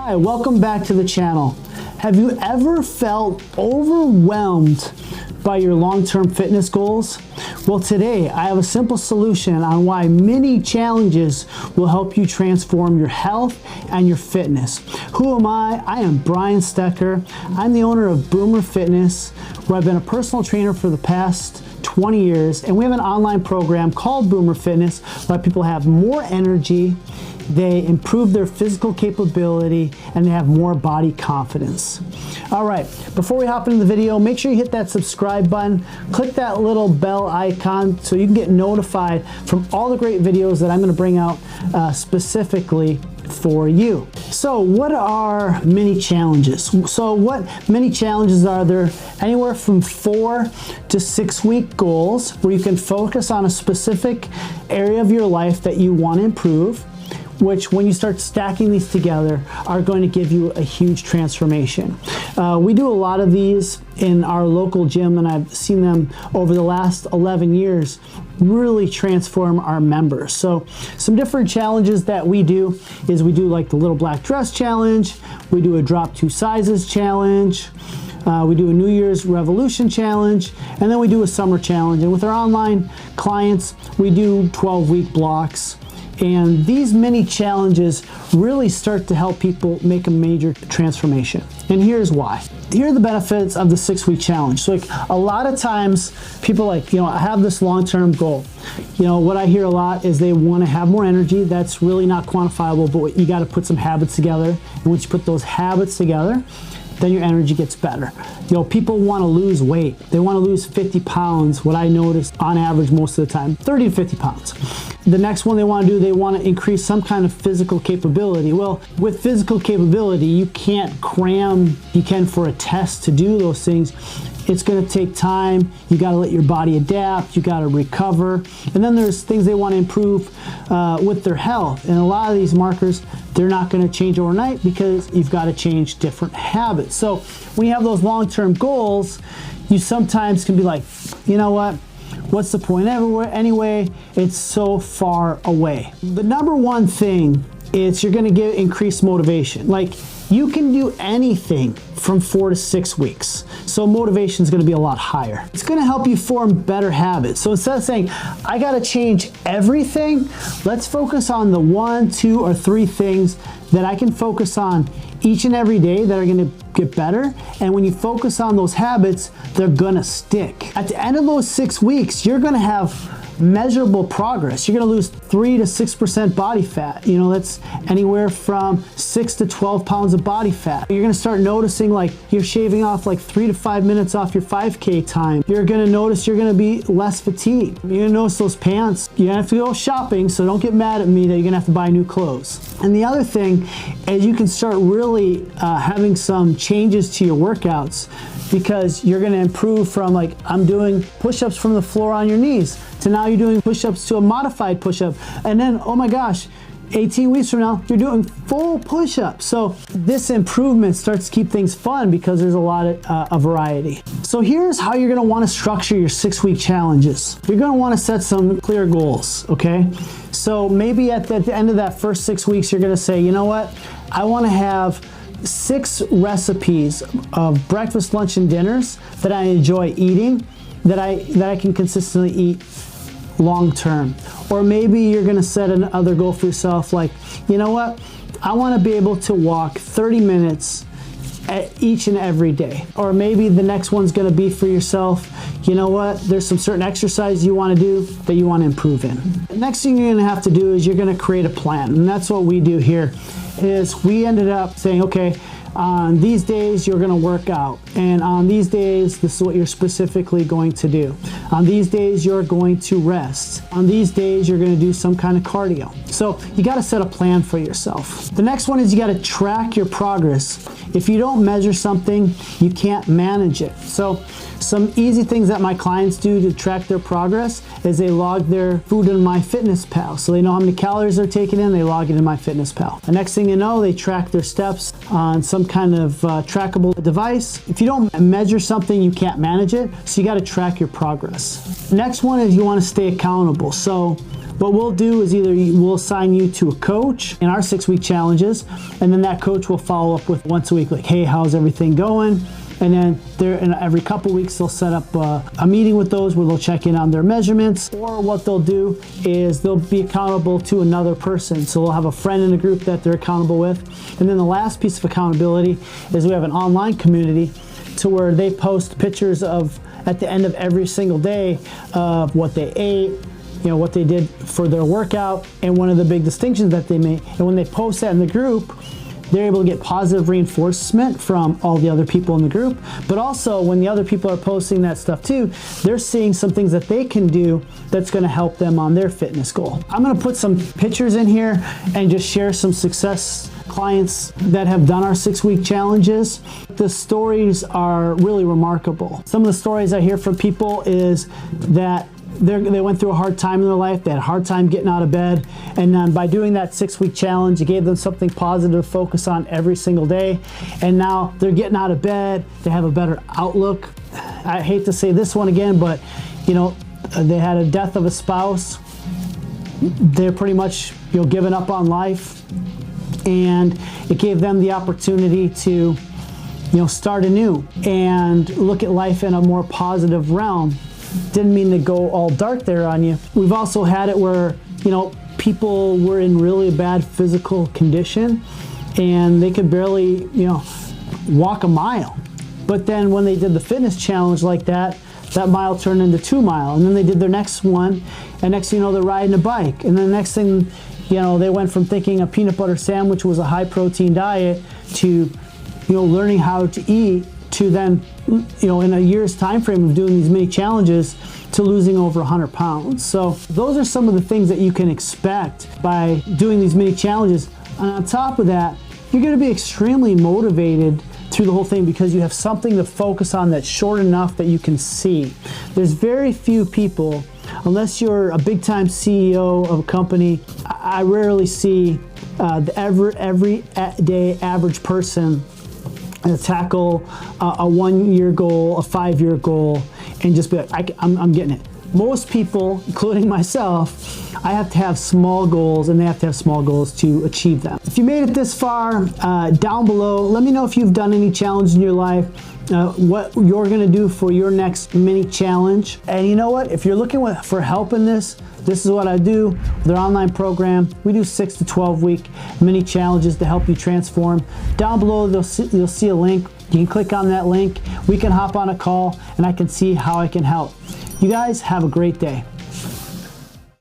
Hi, welcome back to the channel. Have you ever felt overwhelmed by your long-term fitness goals? Well, today I have a simple solution on why mini challenges will help you transform your health and your fitness. Who am I? I am Brian Stecker. I'm the owner of Boomer Fitness, where I've been a personal trainer for the past 20 years, and we have an online program called Boomer Fitness where people have more energy, they improve their physical capability, and they have more body confidence. All right, before we hop into the video, make sure you hit that subscribe button, click that little bell icon so you can get notified from all the great videos that I'm going to bring out specifically for you. So what are mini challenges? So what mini challenges are there? Anywhere from 4 to 6 week goals where you can focus on a specific area of your life that you want to improve, which when you start stacking these together are going to give you a huge transformation. We do a lot of these in our local gym, and I've seen them over the last 11 years really transform our members. So some different challenges that we do is we do like the little black dress challenge, we do a drop 2 sizes challenge, we do a New Year's Revolution challenge, and then we do a summer challenge. And with our online clients, we do 12-week blocks. And these mini challenges really start to help people make a major transformation. And here's why. Here are the benefits of the 6-week challenge. So like a lot of times people I have this long-term goal. What I hear a lot is they want to have more energy. That's really not quantifiable, but you got to put some habits together. And once you put those habits together, then your energy gets better. People want to lose weight. They want to lose 50 pounds, what I notice on average most of the time, 30 to 50 pounds. The next one they want to do, they want to increase some kind of physical capability. Well, with physical capability, you can't cram, you can for a test to do those things. It's going to take time. You got to let your body adapt. You got to recover. And then there's things they want to improve with their health. And a lot of these markers, they're not going to change overnight because you've got to change different habits. So when you have those long-term goals, you sometimes can be like, you know what? What's the point anyway? It's so far away. The number one thing is you're going to get increased motivation. Like, you can do anything from 4 to 6 weeks. So motivation is going to be a lot higher. It's going to help you form better habits. So instead of saying, I got to change everything, let's focus on the 1, 2, or 3 things that I can focus on each and every day that are going to get better. And when you focus on those habits, they're going to stick. At the end of those 6 weeks, you're going to have measurable progress. You're going to lose 3 to 6% body fat. That's anywhere from 6 to 12 pounds of body fat. You're going to start noticing like you're shaving off like 3 to 5 minutes off your 5K time. You're going to notice you're going to be less fatigued. You're going to notice those pants. You're going to have to go shopping, so don't get mad at me that you're going to have to buy new clothes. And the other thing is you can start really having some changes to your workouts, because you're going to improve from like, I'm doing push-ups from the floor on your knees, to now you're doing push-ups to a modified push-up. And then, oh my gosh, 18 weeks from now, you're doing full push-ups. So this improvement starts to keep things fun because there's a lot of variety. So here's how you're going to want to structure your 6-week challenges. You're going to want to set some clear goals, okay? So maybe at the end of that first 6 weeks, you're going to say, you know what? I want to have 6 recipes of breakfast, lunch, and dinners that I enjoy eating, that I can consistently eat long term. Or maybe you're going to set another goal for yourself, like, you know what? I want to be able to walk 30 minutes each and every day. Or maybe the next one's going to be for yourself, you know what? There's some certain exercise you want to do that you want to improve in. The next thing you're going to have to do is you're going to create a plan. And that's what we do here. Is we ended up saying, okay, on these days you're going to work out, and on these days this is what you're specifically going to do. On these days you're going to rest. On these days you're going to do some kind of cardio. So you got to set a plan for yourself. The next one is you got to track your progress. If you don't measure something, you can't manage it. So some easy things that my clients do to track their progress is they log their food in MyFitnessPal. So they know how many calories they're taking in, they log it in MyFitnessPal. The next thing you know, they track their steps on some kind of trackable device. If you you don't measure something, you can't manage it. So you got to track your progress. Next one is you want to stay accountable. So what we'll do is either we'll assign you to a coach in our 6-week challenges, and then that coach will follow up with once a week, like, hey, how's everything going? And then every couple weeks they'll set up a meeting with those where they'll check in on their measurements, or what they'll do is they'll be accountable to another person. So they'll have a friend in the group that they're accountable with. And then the last piece of accountability is we have an online community to where they post pictures of, at the end of every single day, of what they ate, what they did for their workout, and one of the big distinctions that they make. And when they post that in the group, they're able to get positive reinforcement from all the other people in the group. But also, when the other people are posting that stuff too, they're seeing some things that they can do that's gonna help them on their fitness goal. I'm gonna put some pictures in here and just share some success clients that have done our 6-week challenges. The stories are really remarkable. Some of the stories I hear from people is that they went through a hard time in their life. They had a hard time getting out of bed. And then by doing that 6-week challenge, it gave them something positive to focus on every single day. And now they're getting out of bed. They have a better outlook. I hate to say this one again, but they had a death of a spouse. They're pretty much giving up on life. And it gave them the opportunity to start anew and look at life in a more positive realm. Didn't mean to go all dark there on you. We've also had it where, people were in really bad physical condition and they could barely, walk a mile. But then when they did the fitness challenge like that, that mile turned into 2 miles. And then they did their next one, and next thing you know, they're riding a bike. And then the next thing, they went from thinking a peanut butter sandwich was a high protein diet to, learning how to eat, to then, in a year's time frame of doing these mini challenges, to losing over 100 pounds. So those are some of the things that you can expect by doing these mini challenges. And on top of that, you're going to be extremely motivated through the whole thing because you have something to focus on that's short enough that you can see. There's very few people, unless you're a big time CEO of a company, I rarely see the everyday average person tackle a 1-year goal, a 5-year goal, and just be like, I'm getting it. Most people, including myself, I have to have small goals, and they have to have small goals to achieve them. If you made it this far, down below, let me know if you've done any challenge in your life, what you're gonna do for your next mini challenge. And you know what? If you're looking for help in this is what I do with our online program. We do 6 to 12 week mini challenges to help you transform. Down below, you'll see a link. You can click on that link. We can hop on a call and I can see how I can help. You guys have a great day.